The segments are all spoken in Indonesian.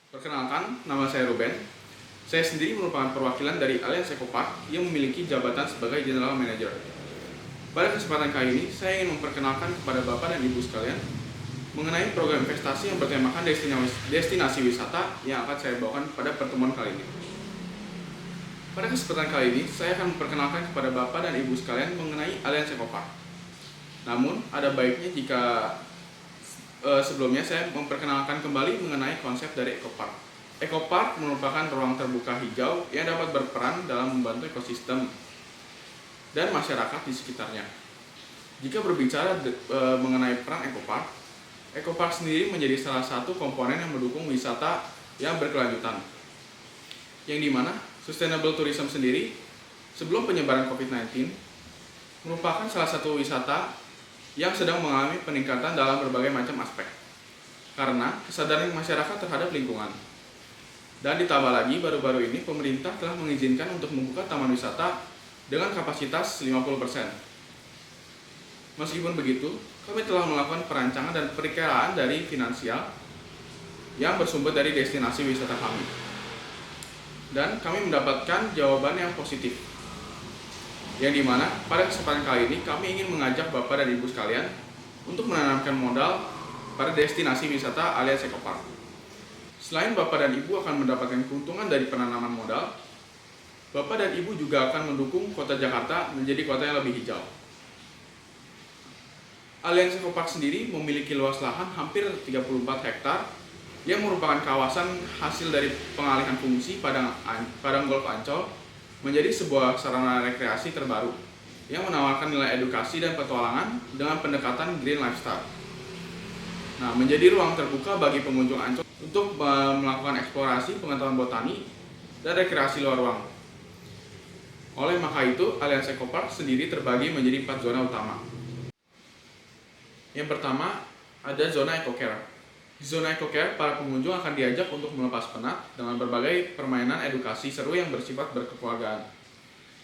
Perkenalkan, nama saya Ruben. Saya sendiri merupakan perwakilan dari Allianz Ecopark yang memiliki jabatan sebagai General Manager. Pada kesempatan kali ini, saya ingin memperkenalkan kepada Bapak dan Ibu sekalian mengenai program investasi yang bertemakan destinasi wisata yang akan saya bawakan pada pertemuan kali ini. Pada kesempatan kali ini, saya akan memperkenalkan kepada Bapak dan Ibu sekalian mengenai Allianz Ecopark. Namun, ada baiknya jika sebelumnya saya memperkenalkan kembali mengenai konsep dari Ecopark. Ecopark merupakan ruang terbuka hijau yang dapat berperan dalam membantu ekosistem dan masyarakat di sekitarnya. Jika berbicara mengenai peran Ecopark, Ecopark sendiri menjadi salah satu komponen yang mendukung wisata yang berkelanjutan. Yang dimana sustainable tourism sendiri sebelum penyebaran COVID-19 merupakan salah satu wisata yang sedang mengalami peningkatan dalam berbagai macam aspek karena kesadaran masyarakat terhadap lingkungan. Dan ditambah lagi, baru-baru ini pemerintah telah mengizinkan untuk membuka taman wisata dengan kapasitas 50%. Meskipun begitu, kami telah melakukan perancangan dan perkiraan dari finansial yang bersumber dari destinasi wisata kami. Dan kami mendapatkan jawaban yang positif. Yang dimana pada kesempatan kali ini kami ingin mengajak Bapak dan Ibu sekalian untuk menanamkan modal pada destinasi wisata Allianz Ecopark. Selain Bapak dan Ibu akan mendapatkan keuntungan dari penanaman modal, Bapak dan Ibu juga akan mendukung kota Jakarta menjadi kota yang lebih hijau. Allianz Ecopark sendiri memiliki luas lahan hampir 34 hektar yang merupakan kawasan hasil dari pengalihan fungsi Padang Golf Ancol menjadi sebuah sarana rekreasi terbaru yang menawarkan nilai edukasi dan petualangan dengan pendekatan green lifestyle. Nah, menjadi ruang terbuka bagi pengunjung Ancol untuk melakukan eksplorasi pengetahuan botani dan rekreasi luar ruang. Oleh maka itu, Allianz Ecopark sendiri terbagi menjadi 4 zona utama. Yang pertama, ada zona EcoCare. Di zona EcoCare, para pengunjung akan diajak untuk melepas penat dengan berbagai permainan edukasi seru yang bersifat berkekeluargaan.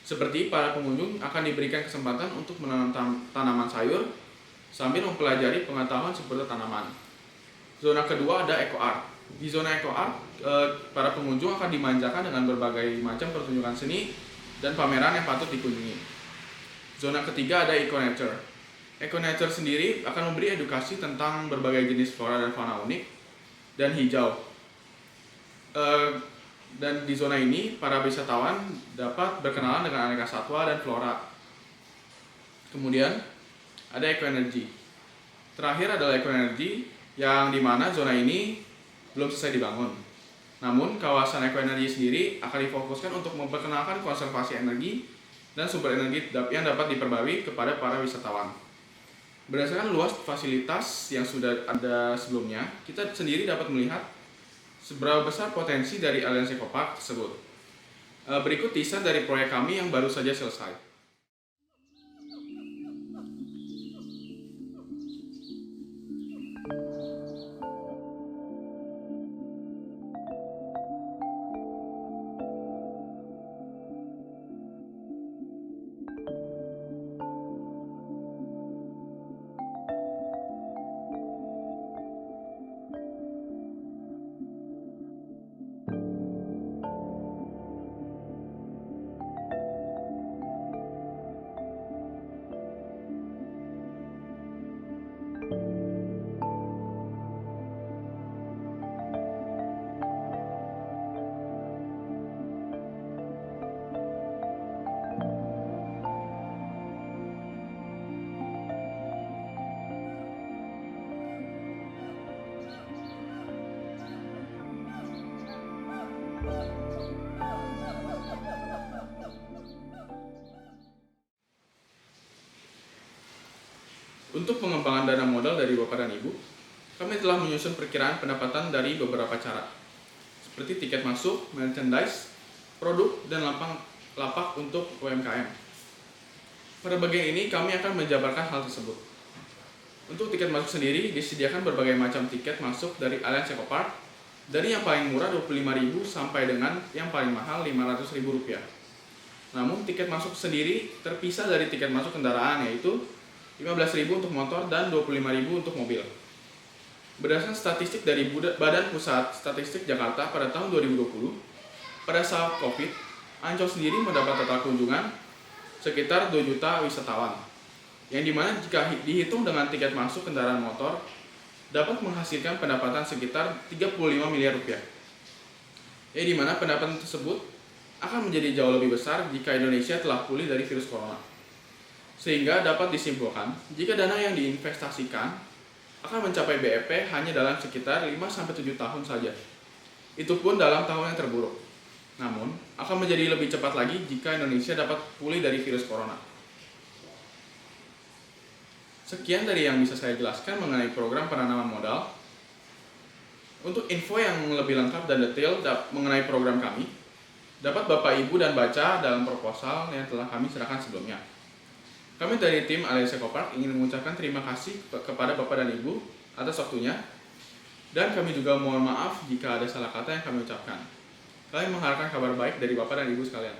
Seperti para pengunjung akan diberikan kesempatan untuk menanam tanaman sayur sambil mempelajari pengetahuan seputar tanaman. Zona kedua ada EcoArt. Di zona EcoArt, para pengunjung akan dimanjakan dengan berbagai macam pertunjukan seni dan pameran yang patut dikunjungi. Zona ketiga ada EcoNature. EcoNature sendiri akan memberi edukasi tentang berbagai jenis flora dan fauna unik dan hijau. Dan di zona ini, para wisatawan dapat berkenalan dengan aneka satwa dan flora. Kemudian, ada EcoEnergy. Terakhir adalah EcoEnergy, yang dimana zona ini belum selesai dibangun. Namun, kawasan EcoEnergy sendiri akan difokuskan untuk memperkenalkan konservasi energi dan sumber energi yang dapat diperbarui kepada para wisatawan. Berdasarkan luas fasilitas yang sudah ada sebelumnya, kita sendiri dapat melihat seberapa besar potensi dari Allianz Ecopark tersebut. Berikut teaser dari proyek kami yang baru saja selesai. Untuk pengembangan dana modal dari Bapak dan Ibu, kami telah menyusun perkiraan pendapatan dari beberapa cara, seperti tiket masuk, merchandise, produk, dan lapak untuk UMKM. Pada bagian ini, kami akan menjabarkan hal tersebut. Untuk tiket masuk sendiri, disediakan berbagai macam tiket masuk dari Allianz Ecopark, dari yang paling murah Rp25.000 sampai dengan yang paling mahal Rp500.000. Namun, tiket masuk sendiri terpisah dari tiket masuk kendaraan, yaitu Rp15.000 untuk motor dan Rp25.000 untuk mobil. Berdasarkan statistik dari Badan Pusat Statistik Jakarta pada tahun 2020, pada saat COVID, Ancol sendiri mendapat total kunjungan sekitar 2 juta wisatawan, yang dimana jika dihitung dengan tiket masuk kendaraan motor, dapat menghasilkan pendapatan sekitar 35 miliar rupiah. Yang dimana pendapatan tersebut akan menjadi jauh lebih besar jika Indonesia telah pulih dari virus corona. Sehingga dapat disimpulkan, jika dana yang diinvestasikan akan mencapai BEP hanya dalam sekitar 5-7 tahun saja. Itu pun dalam tahun yang terburuk. Namun, akan menjadi lebih cepat lagi jika Indonesia dapat pulih dari virus corona. Sekian dari yang bisa saya jelaskan mengenai program penanaman modal. Untuk info yang lebih lengkap dan detail mengenai program kami, dapat Bapak Ibu dan baca dalam proposal yang telah kami serahkan sebelumnya. Kami dari tim Aliansi Ekopark ingin mengucapkan terima kasih kepada Bapak dan Ibu atas waktunya, dan kami juga mohon maaf jika ada salah kata yang kami ucapkan. Kami mengharapkan kabar baik dari Bapak dan Ibu sekalian.